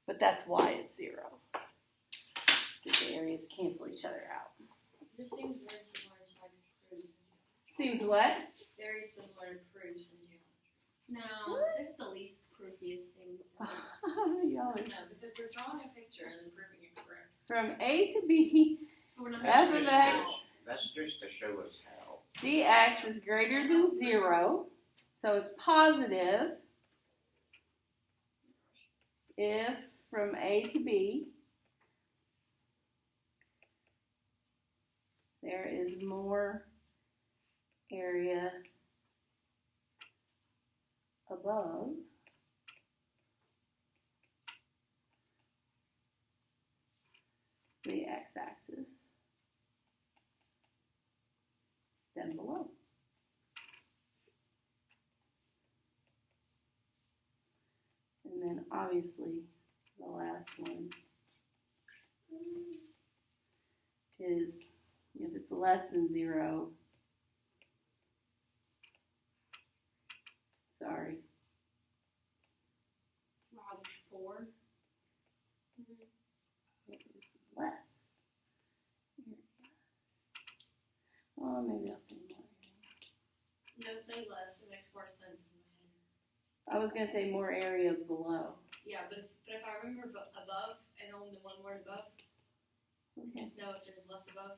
But that's why it's 0. Because the areas cancel each other out. This seems very similar to like proofs. Seems what? Very similar to proofs in geometry. No, this is the least proofiest thing. Y'all are- No, because we're drawing a picture and then proving it correct. From A to B, We're not f sure of it's x how. That's just to show us how. dx is greater than 0. So it's positive if from A to B there is more area above the x-axis than below. And then obviously the last one is if it's less than 0, sorry, Wow, there's 4. it is less. Oh, maybe I'll say more. No, say less. It makes more sense in my head. I was going to say more area below. Yeah, but if I remember above and only the one word above, Okay. just know if there's less above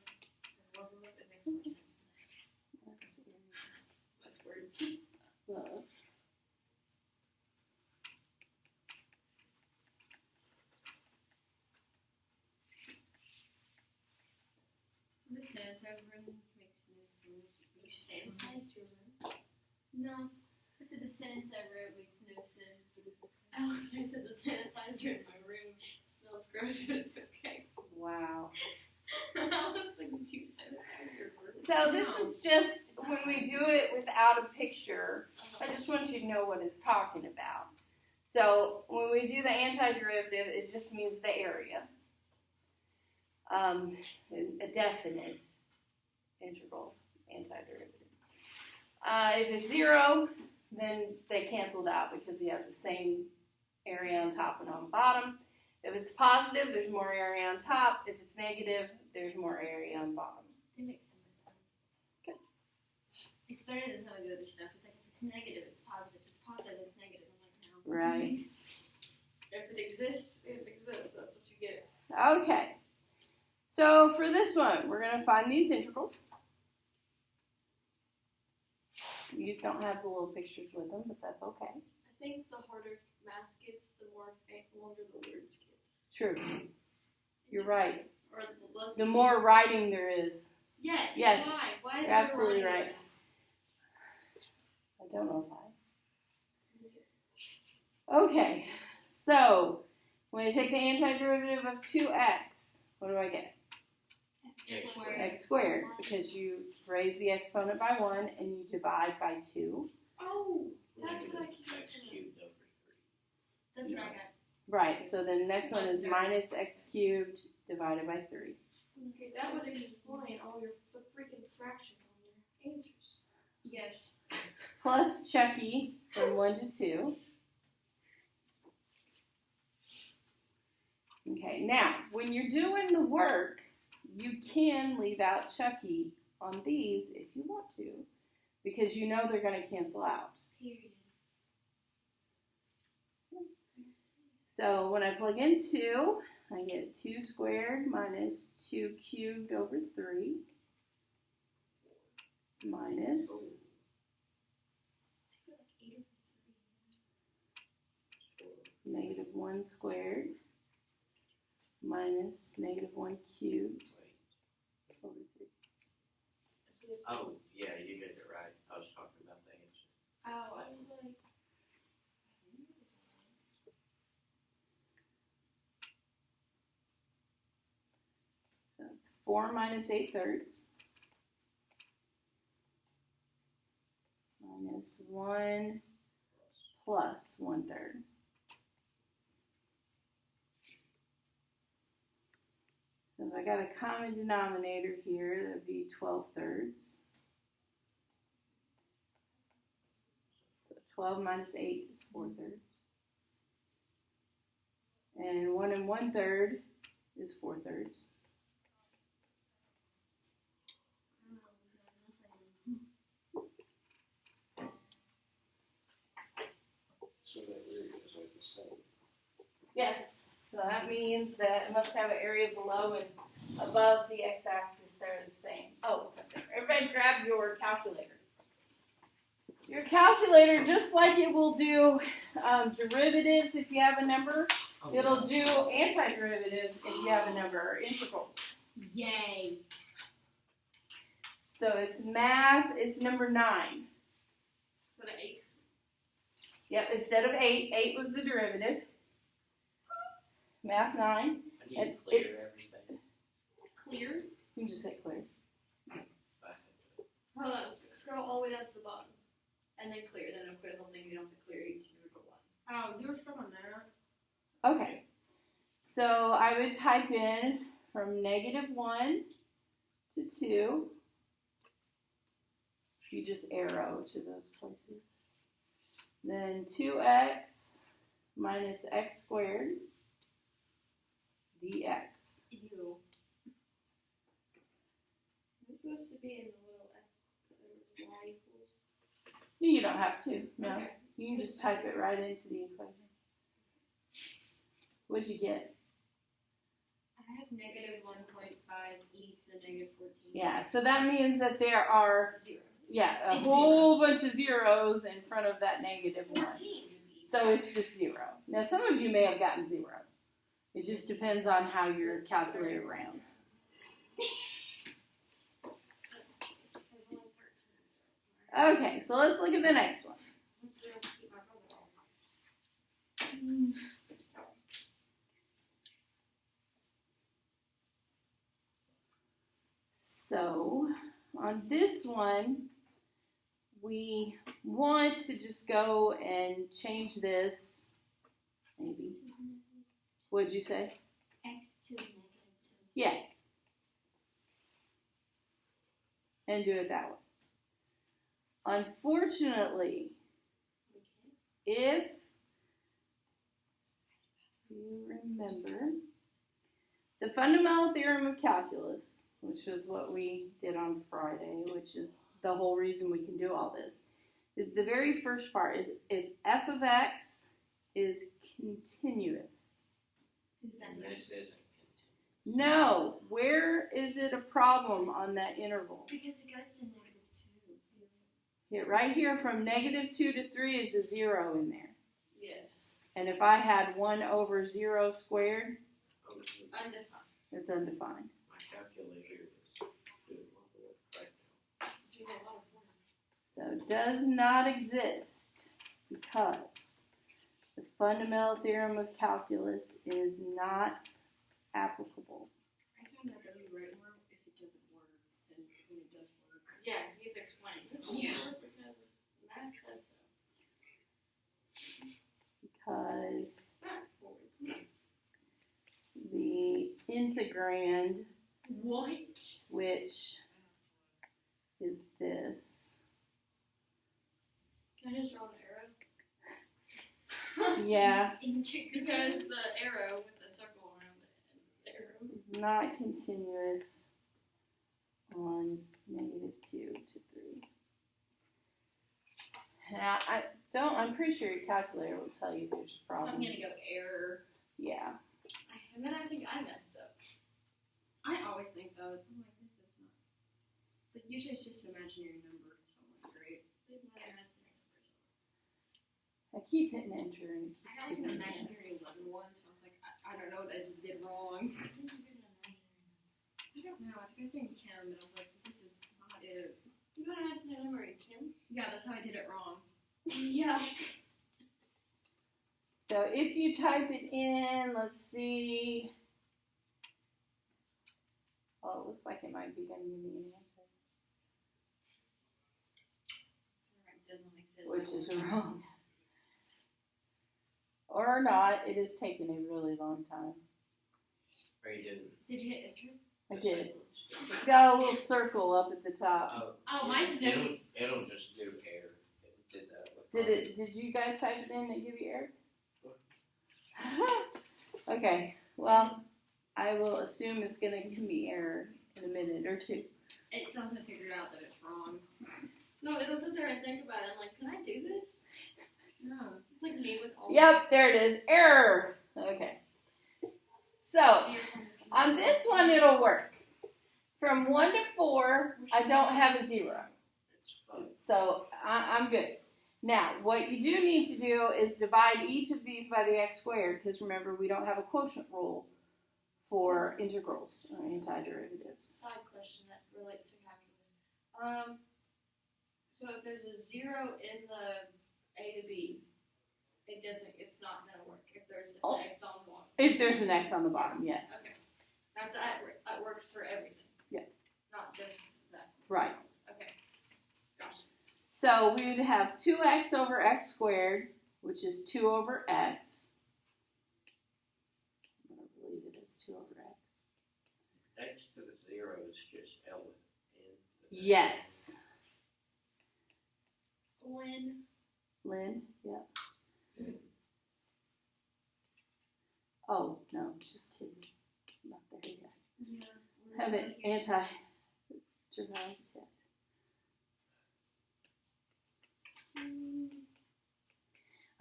or more above, it makes more sense. Less words. Above. The sanitary room makes no sense. You sanitized your room? No, I said the sentence I wrote makes no sense. But it's Oh, I said the sanitizer in my room smells gross, but it's okay. Wow. I was thinking you sanitize your room. So this is just when we do it without a picture. I just want you to know what it's talking about. So when we do the antiderivative, it just means the area. A definite integral antiderivative. If it's 0, then they canceled out because you have the same area on top and on bottom. If it's positive, there's more area on top. If it's negative, there's more area on bottom. it makes so much sense. Good. It's better than some of the other stuff. It's like if it's negative, it's positive. If it's positive, it's negative. I'm like, no. Right. If it exists, it exists. That's what you get. Okay. So for this one, we're going to find these integrals. You just don't have the little pictures with them, but that's okay. I think the harder math gets, the longer the words get. True. You're right. Or the less. The more writing there is. Yes. Yes. Why? Why is You're there absolutely writing? right. I don't know why. Okay. So when I take the antiderivative of 2x, what do I get? X squared. X squared, because you raise the exponent by 1 and you divide by 2. Oh, that's what I Negative keep x saying. cubed over 3. That's what I got. Right, so then the next one is minus x cubed divided by 3. Okay, that would explain all the freaking fractions on your answers. Yes. Plus Chucky from 1 to 2. Okay, now, when you're doing the work, you can leave out Chucky on these if you want to, because you know they're going to cancel out. Period. So when I plug in 2, I get 2 squared minus 2 cubed over 3 minus negative 1 squared minus negative 1 cubed over 3. Oh, yeah, you did it right. I was talking about the answer. Oh, I was like, So it's 4 minus 8/3 minus 1 plus 1/3. So if I got a common denominator here, that would be 12/3. So 12 minus 8 is 4/3. And And 1 1/3 is 4/3. So that area is like the same. Yes, so that means that it must have an area below and above the x-axis. They're the same. Oh, it's up there. Everybody grab your calculator. Your calculator, just like it will do derivatives if you have a number, it'll do antiderivatives if you have a number, or integrals. Yay. So it's math, it's number 9. What an 8. Yep, instead of 8, 8 was the derivative. Math 9. I need to clear everything. Clear. You can just hit clear. Hold on. Scroll all the way down to the bottom. And then clear. Then it'll clear the whole thing. You don't have to clear each individual one. Oh, you were still on there. Okay. So I would type in from -1 to 2. You just arrow to those places. Then 2x minus x squared dx. Ew. It's supposed to be in the little y equals. You don't have to. No. Okay. You can just type it right into the equation. What'd you get? I have -1.5 e to the -14. Yeah, so that means that there are, 0. a It's whole bunch of zeros in front of that -1. 14. So it's just 0. Now, some of you may have gotten 0. It just depends on how your calculator rounds. Okay, so let's look at the next one. So on this one, we want to just go and change this. Maybe. What'd you say? X to -2. Yeah. And do it that way. Unfortunately, if you remember the fundamental theorem of calculus, which is what we did on Friday, which is the whole reason we can do all this, is the very first part is if f of x is continuous. And this isn't No, where is it a problem on that interval? Because it goes to -2. Here, right here from -2 to 3 is a 0 in there. Yes. And if I had 1 over 0 squared, Undefined. it's undefined. my calculator is doing my work right You got a lot of fun. So it does not exist because the fundamental theorem of calculus is not applicable. I found out that we write more if it doesn't work than when it does work. Yeah, you have to explain. Yeah. Because math said so. Because Backwards. the integrand, What? which is this, Can I just draw an arrow? yeah, Because the arrow with the circle around the arrow. is not continuous on -2 to 3. Now, I'm pretty sure your calculator will tell you there's a problem. I'm gonna go error. Yeah. And then I think I messed up. I always think though, I'm like, this is not. But usually it's just an imaginary number, so I'm like, great. Leave my imaginary numbers. I keep hitting enter and it I keeps got like giving an me that. imaginary 11 once, and I was like, I don't know what I just did wrong. I don't know. I think I was doing Kim, and I was like, this is not it. You got an imaginary number in Kim? Yeah, that's how I did it wrong. Yeah. So if you type it in, let's see. Oh, it looks like it might be going to give me an answer, It doesn't exist. which is wrong. Or not, it has taken a really long time. Or you didn't. Did you hit enter? I did. It's got a little circle up at the top. Oh, mine's no. It'll just do error. It did that. Did you guys type it in and give you error? Okay, well, I will assume it's going to give me error in a minute or two. It still hasn't figured out that it's wrong. No, it'll sit there and think about it. I'm like, can I do this? No. It's like me with all. Yep, there it is. Error. Okay. So, on this one, it'll work. From 1 to 4, I don't have a 0. It's fun. So, I'm good. Now, what you do need to do is divide each of these by the x squared, because remember, we don't have a quotient rule for integrals or antiderivatives. Side question that relates to calculus. So if there's a 0 in the A to B, it's not going to work if there's an X on the bottom. If there's an x on the bottom, yes. Okay. That works for everything. Yeah. Not just that. Right. Okay. Gotcha. So we would have 2x over x squared, which is 2 over x. I'm going to believe it is 2 over x. X to the 0 is just L with N. Yes. Lynn, yeah. Oh, no, just kidding. Not there yet. Yeah. Have an anti-derivative.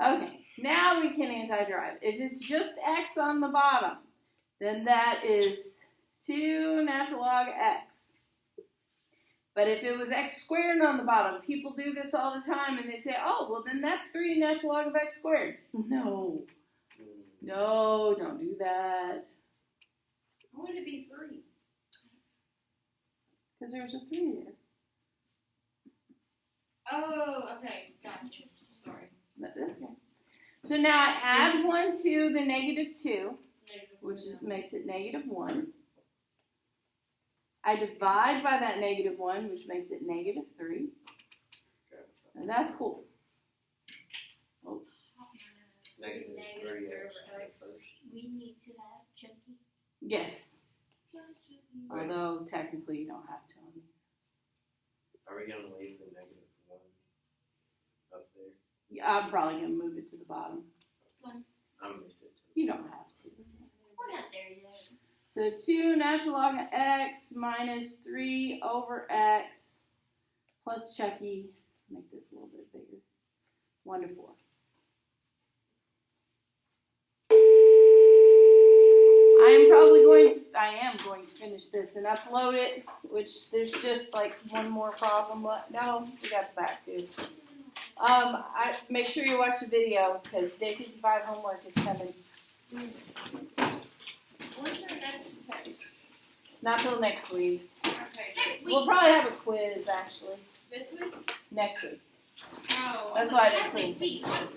Okay, now we can anti-derive. If it's just x on the bottom, then that is 2 natural log x. But if it was x squared on the bottom, people do this all the time, and they say, oh, well, then that's 3 natural log of x squared. No. No, don't do that. I want it to be 3. Because there's a 3 there. Oh, okay. Gotcha. Sorry. That's okay. So now I add 1 to the negative 2, which makes it negative 1. I divide by that negative 1, which makes it negative 3. And that's cool. Oh. Negative 3x. We need to have Chucky. Yes. Although technically you don't have to on these. Are we going to leave the negative 1 up there? Yeah, I'm probably going to move it to the bottom. I moved it to You don't have to. We're not there yet. So 2 natural log of x minus 3 over x plus Chucky. Make this a little bit bigger. 1 to 4. I am going to finish this and upload it, which there's just like one more problem. No, we got the back too. I make sure you watch the video because day 55 homework is coming. When's your next test? Not till next week. Okay. We'll probably have a quiz actually This week? next week. Oh. That's why I Next didn't week. clean.